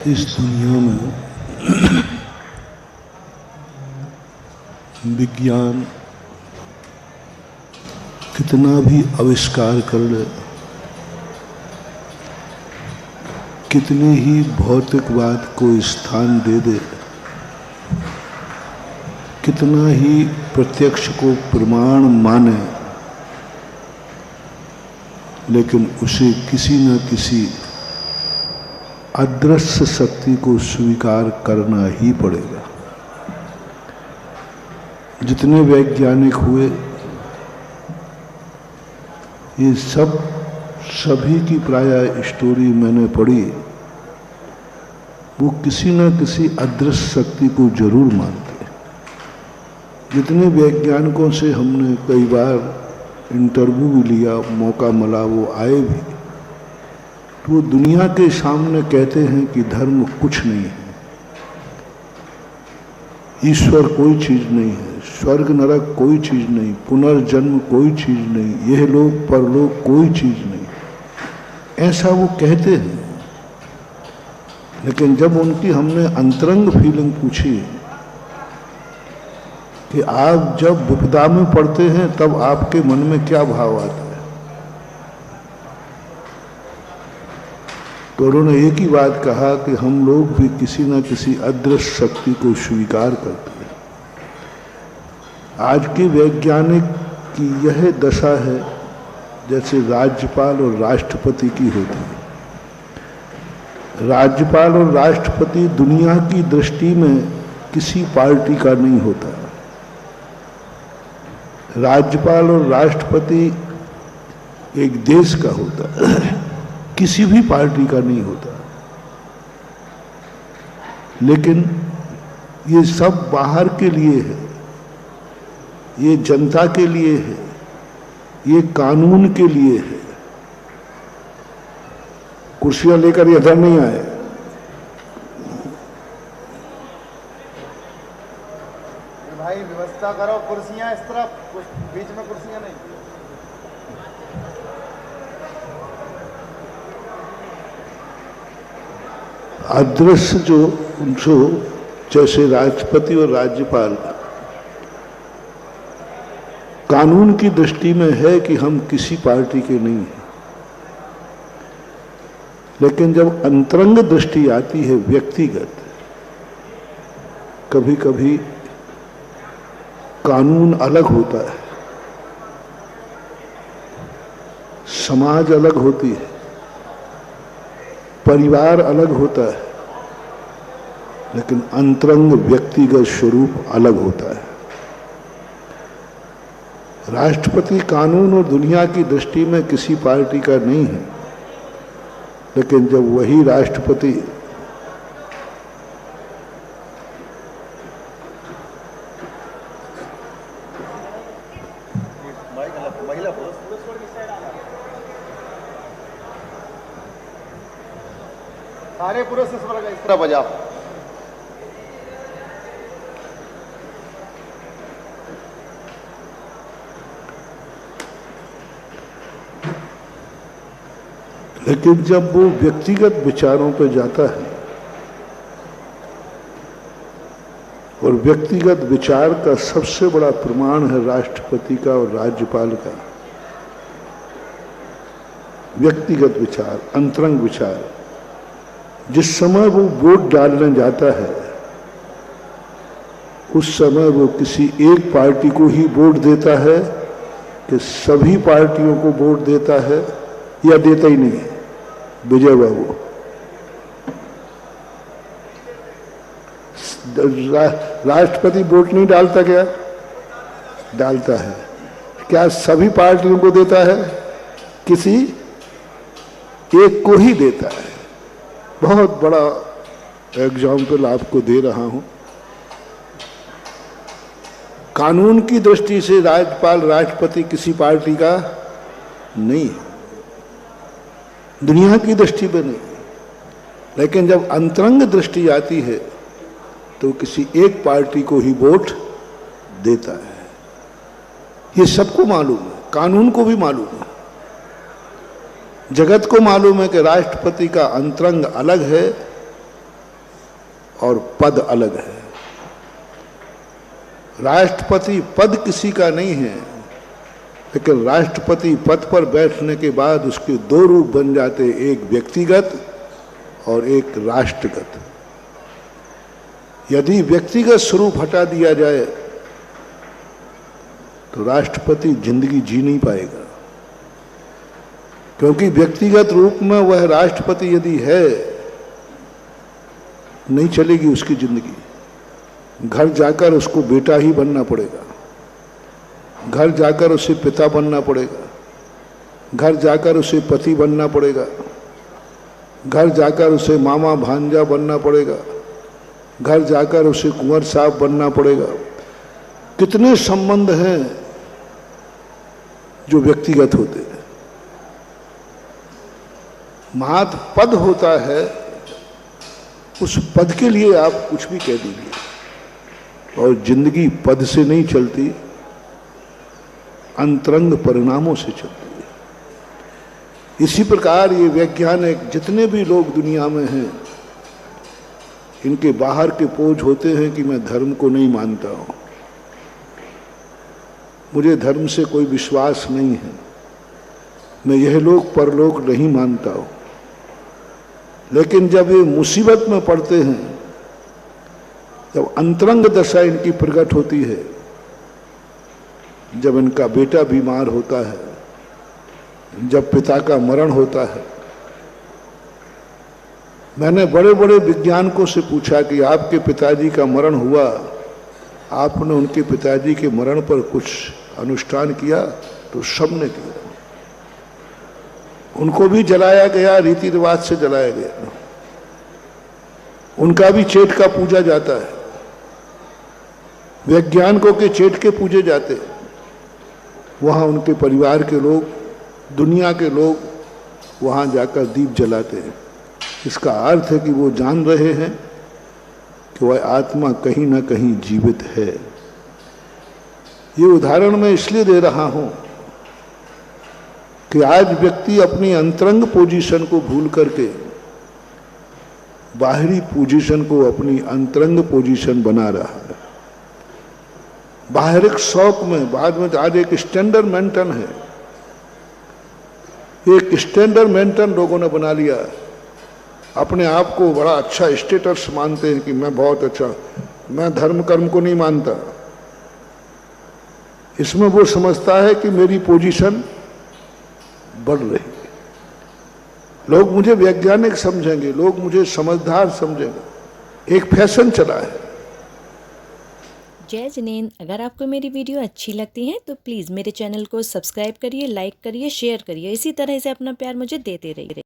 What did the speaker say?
इस दुनिया में विज्ञान कितना भी आविष्कार कर ले, कितनी ही भौतिकवाद को स्थान दे दे, कितना ही प्रत्यक्ष को प्रमाण माने, लेकिन उसे किसी न किसी अदृश्य शक्ति को स्वीकार करना ही पड़ेगा। जितने वैज्ञानिक हुए, ये सभी की प्रायः स्टोरी मैंने पढ़ी, वो किसी न किसी अदृश्य शक्ति को जरूर मानते। जितने वैज्ञानिकों से हमने कई बार इंटरव्यू भी लिया, मौका मिला, वो आए भी, तो वो दुनिया के सामने कहते हैं कि धर्म कुछ नहीं है, ईश्वर कोई चीज नहीं है, स्वर्ग नरक कोई चीज नहीं, पुनर्जन्म कोई चीज नहीं, यह लोक परलोक कोई चीज नहीं, ऐसा वो कहते हैं। लेकिन जब उनकी हमने अंतरंग फीलिंग पूछी कि आप जब विपदा में पड़ते हैं तब आपके मन में क्या भाव आता है, तो उन्होंने एक ही बात कहा कि हम लोग भी किसी न किसी अदृश्य शक्ति को स्वीकार करते हैं। आज के वैज्ञानिक की यह दशा है जैसे राज्यपाल और राष्ट्रपति की होती है। राज्यपाल और राष्ट्रपति दुनिया की दृष्टि में किसी पार्टी का नहीं होता। राज्यपाल और राष्ट्रपति एक देश का होता है, किसी भी पार्टी का नहीं होता। लेकिन ये सब बाहर के लिए है, ये जनता के लिए है, ये कानून के लिए है। कुर्सियां लेकर इधर नहीं आए। भाई व्यवस्था करो, कुर्सियां इस तरफ, बीच में कुर्सियां नहीं। अदृश्य जो जैसे राष्ट्रपति और राज्यपाल कानून की दृष्टि में है कि हम किसी पार्टी के नहीं हैं, लेकिन जब अंतरंग दृष्टि आती है व्यक्तिगत, कभी कभी कानून अलग होता है, समाज अलग होती है, परिवार अलग होता है, लेकिन अंतरंग व्यक्तिगत स्वरूप अलग होता है। राष्ट्रपति कानून और दुनिया की दृष्टि में किसी पार्टी का नहीं है, लेकिन जब वही राष्ट्रपति सारे पुरुष इस तरह बजाओ। लेकिन जब वो व्यक्तिगत विचारों पर जाता है और व्यक्तिगत विचार का सबसे बड़ा प्रमाण है राष्ट्रपति का और राज्यपाल का व्यक्तिगत विचार, अंतरंग विचार। जिस समय वो वोट डालने जाता है उस समय वो किसी एक पार्टी को ही वोट देता है कि सभी पार्टियों को वोट देता है या देता ही नहीं है। विजय बाबू, राष्ट्रपति वोट नहीं डालता क्या? डालता है। क्या सभी पार्टियों को देता है? किसी एक को ही देता है। बहुत बड़ा एग्जाम्पल आपको दे रहा हूं। कानून की दृष्टि से राज्यपाल राष्ट्रपति किसी पार्टी का नहीं है, दुनिया की दृष्टि में नहीं, लेकिन जब अंतरंग दृष्टि आती है तो किसी एक पार्टी को ही वोट देता है। ये सबको मालूम है, कानून को भी मालूम है, जगत को मालूम है कि राष्ट्रपति का अंतरंग अलग है और पद अलग है। राष्ट्रपति पद किसी का नहीं है, लेकिन राष्ट्रपति पद पर बैठने के बाद उसके दो रूप बन जाते, एक व्यक्तिगत और एक राष्ट्रगत। यदि व्यक्तिगत स्वरूप हटा दिया जाए तो राष्ट्रपति जिंदगी जी नहीं पाएगा, क्योंकि व्यक्तिगत रूप में वह राष्ट्रपति यदि है, नहीं चलेगी उसकी जिंदगी। घर जाकर उसको बेटा ही बनना पड़ेगा, घर जाकर उसे पिता बनना पड़ेगा, घर जाकर उसे पति बनना पड़ेगा, घर जाकर उसे मामा भांजा बनना पड़ेगा, घर जाकर उसे कुंवर साहब बनना पड़ेगा। कितने संबंध हैं जो व्यक्तिगत होते हैं। महत् पद होता है, उस पद के लिए आप कुछ भी कह दीजिए, और जिंदगी पद से नहीं चलती, अंतरंग परिणामों से चलती है। इसी प्रकार ये वैज्ञानिक जितने भी लोग दुनिया में हैं, इनके बाहर के पोज होते हैं कि मैं धर्म को नहीं मानता हूं, मुझे धर्म से कोई विश्वास नहीं है, मैं यह लोक परलोक नहीं मानता हूं। लेकिन जब ये मुसीबत में पड़ते हैं, जब अंतरंग दशा इनकी प्रकट होती है, जब इनका बेटा बीमार होता है, जब पिता का मरण होता है, मैंने बड़े बड़े वैज्ञानिकों से पूछा कि आपके पिताजी का मरण हुआ, आपने उनके पिताजी के मरण पर कुछ अनुष्ठान किया? तो सबने किया। उनको भी जलाया गया, रीति रिवाज से जलाया गया, उनका भी चेट का पूजा जाता है, वैज्ञानिकों के चेट के पूजे जाते हैं। वहां उनके परिवार के लोग, दुनिया के लोग वहां जाकर दीप जलाते हैं। इसका अर्थ है कि वो जान रहे हैं कि वह आत्मा कहीं ना कहीं जीवित है। ये उदाहरण मैं इसलिए दे रहा हूं कि आज व्यक्ति अपनी अंतरंग पोजीशन को भूल करके बाहरी पोजीशन को अपनी अंतरंग पोजीशन बना रहा है। बाहरिक शौक में बाद में आज एक स्टैंडर्ड मेंटन है, एक स्टैंडर्ड मेंटन लोगों ने बना लिया है। अपने आप को बड़ा अच्छा स्टेटस मानते हैं कि मैं बहुत अच्छा, मैं धर्म कर्म को नहीं मानता। इसमें वो समझता है कि मेरी पोजीशन बढ़ रही है, लोग मुझे वैज्ञानिक समझेंगे, लोग मुझे समझदार समझेंगे। एक फैशन चला है। जय जिनेंद्र, अगर आपको मेरी वीडियो अच्छी लगती है तो प्लीज़ मेरे चैनल को सब्सक्राइब करिए, लाइक करिए, शेयर करिए। इसी तरह से अपना प्यार मुझे देते रहिए।